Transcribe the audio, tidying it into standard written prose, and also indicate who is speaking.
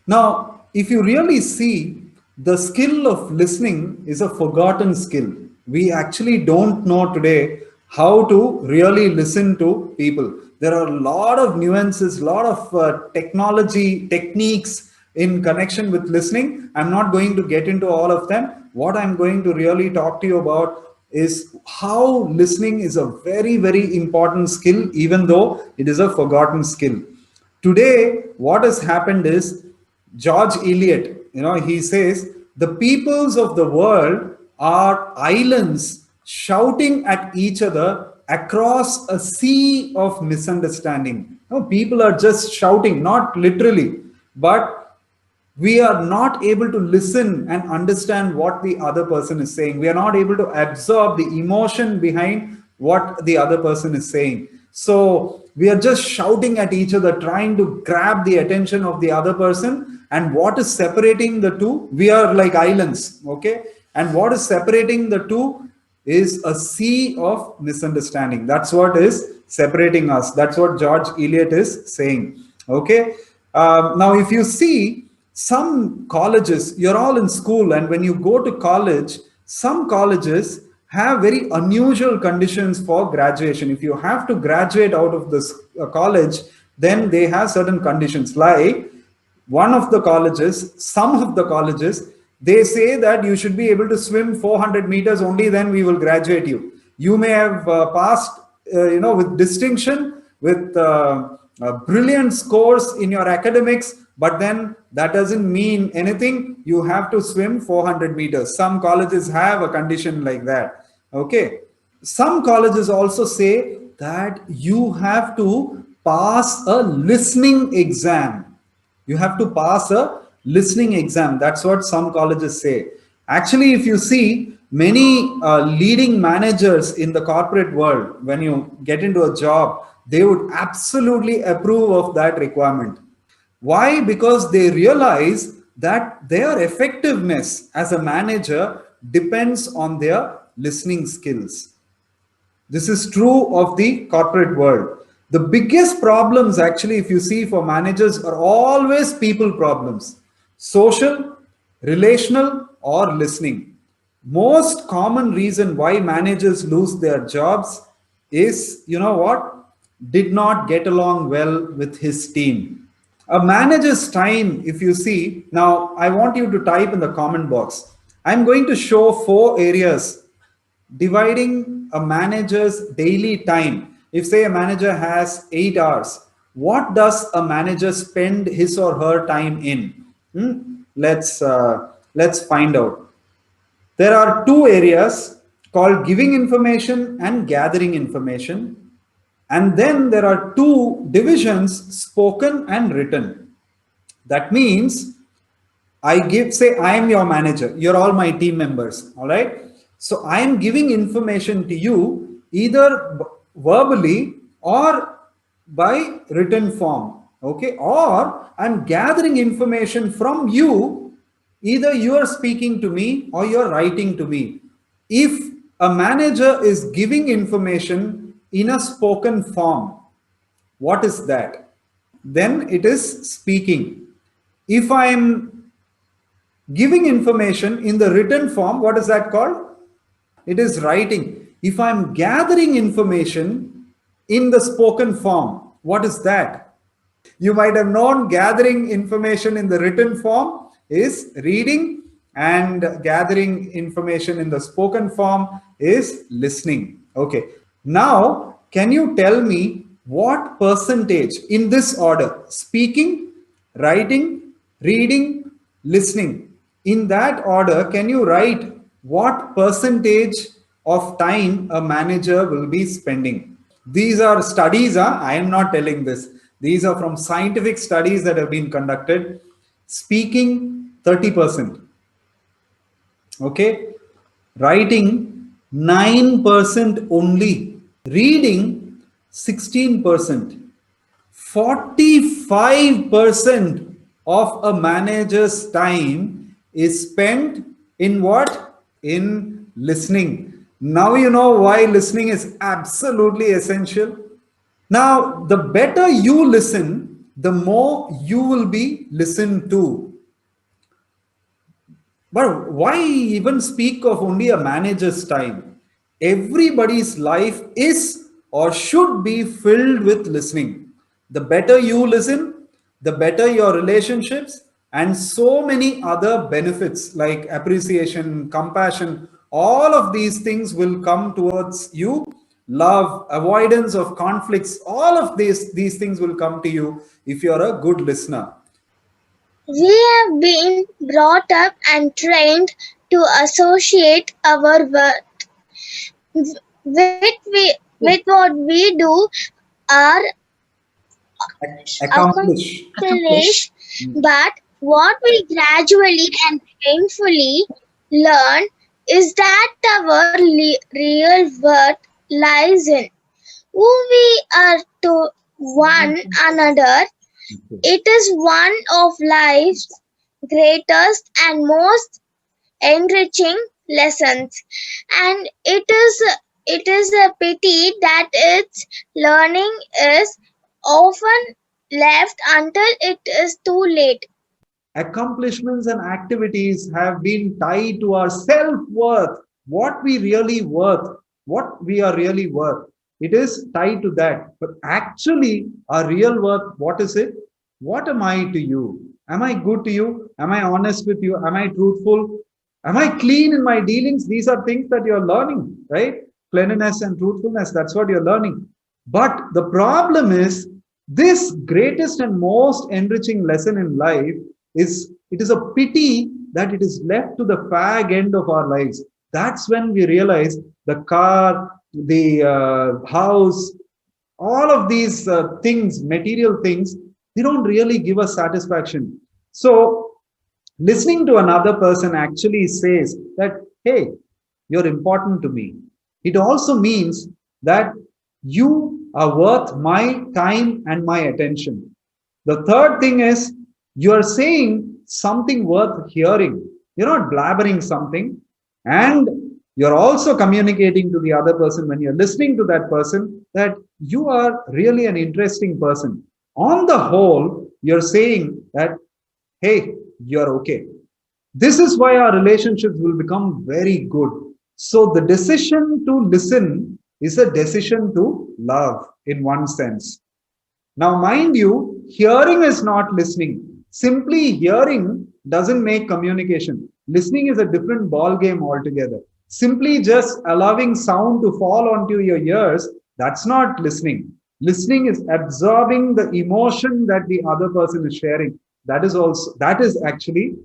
Speaker 1: Now, if you really see, the skill of listening is a forgotten skill. We actually don't know today how to really listen to people. There are a lot of nuances, a lot of technology techniques in connection with listening. I'm not going to get into all of them. What I'm going to really talk to you about is how listening is a very, very important skill, even though it is a forgotten skill. Today, what has happened is George Eliot, he says, the peoples of the world are islands shouting at each other across a sea of misunderstanding. People are just shouting, not literally, but we are not able to listen and understand what the other person is saying. We are not able to absorb the emotion behind what the other person is saying. So we are just shouting at each other, trying to grab the attention of the other person. And what is separating the two? We are like islands, okay? And what is separating the two is a sea of misunderstanding. That's what is separating us. That's what George Eliot is saying, okay? Now, if you see, some colleges, you're all in school, and when you go to college, some colleges have very unusual conditions for graduation. If you have to graduate out of this college, then they have certain conditions. Like one of the colleges, some of the colleges, they say that you should be able to swim 400 meters, only then we will graduate you. You may have passed, with distinction, with brilliant scores in your academics, but then that doesn't mean anything. You have to swim 400 meters. Some colleges have a condition like that. Okay. Some colleges also say that you have to pass a listening exam. You have to pass a listening exam. That's what some colleges say. Actually, if you see, many leading managers in the corporate world, when you get into a job, they would absolutely approve of that requirement. Why? Because they realize that their effectiveness as a manager depends on their listening skills. This is true of the corporate world. The biggest problems, actually, if you see, for managers are always people problems: social, relational, or listening. Most common reason why managers lose their jobs is, did not get along well with his team. A manager's time, if you see, now I want you to type in the comment box. I'm going to show 4 areas dividing a manager's daily time. If say a manager has 8 hours, what does a manager spend his or her time in? Let's find out. There are 2 areas called giving information and gathering information. And then there are 2 divisions, spoken and written. That means say I am your manager, you're all my team members, all right? So I am giving information to you either verbally or by written form, okay? Or I'm gathering information from you, either you are speaking to me or you're writing to me. If a manager is giving information in a spoken form, what is that? Then it is speaking. If I'm giving information in the written form, what is that called? It is writing. If I'm gathering information in the spoken form, what is that? You might have known gathering information in the written form is reading, and gathering information in the spoken form is listening. Okay. Now, can you tell me what percentage in this order: speaking, writing, reading, listening? In that order, can you write what percentage of time a manager will be spending? These are studies. I am not telling this. These are from scientific studies that have been conducted. Speaking, 30%. Okay. Writing, 9% only. Reading, 16%. 45% of a manager's time is spent in what? In listening. Now you know why listening is absolutely essential. Now, the better you listen, the more you will be listened to. But why even speak of only a manager's time? Everybody's life is or should be filled with listening. The better you listen, the better your relationships, and so many other benefits like appreciation, compassion, all of these things will come towards you. Love, avoidance of conflicts, all of these things will come to you if you're a good listener.
Speaker 2: We have been brought up and trained to associate our worth with what we do or
Speaker 1: Accomplish.
Speaker 2: accomplish, but what we gradually and painfully learn is that our real worth lies in who we are to one another. It is one of life's greatest and most enriching lessons, and it is a pity that its learning is often left until it is too late.
Speaker 1: Accomplishments and activities have been tied to our self-worth, what we really worth, what we are really worth. It is tied to that. But actually, our real worth, what is it? What am I to you? Am I good to you? Am I honest with you? Am I truthful? Am I clean in my dealings? These are things that you're learning, right? Cleanliness and truthfulness, that's what you're learning. But the problem is, this greatest and most enriching lesson in life is, it is a pity that it is left to the fag end of our lives. That's when we realize the car, the house, all of these things, material things, they don't really give us satisfaction. So listening to another person actually says that, hey, you're important to me. It also means that you are worth my time and my attention. The third thing is, you are saying something worth hearing. You're not blabbering something. And you're also communicating to the other person when you're listening to that person that you are really an interesting person. On the whole, you're saying that, hey, you're okay. This is why our relationships will become very good. So the decision to listen is a decision to love in one sense. Now, mind you, hearing is not listening. Simply hearing doesn't make communication. Listening is a different ball game altogether. Simply just allowing sound to fall onto your ears, that's not listening. Listening is absorbing the emotion that the other person is sharing. That is actually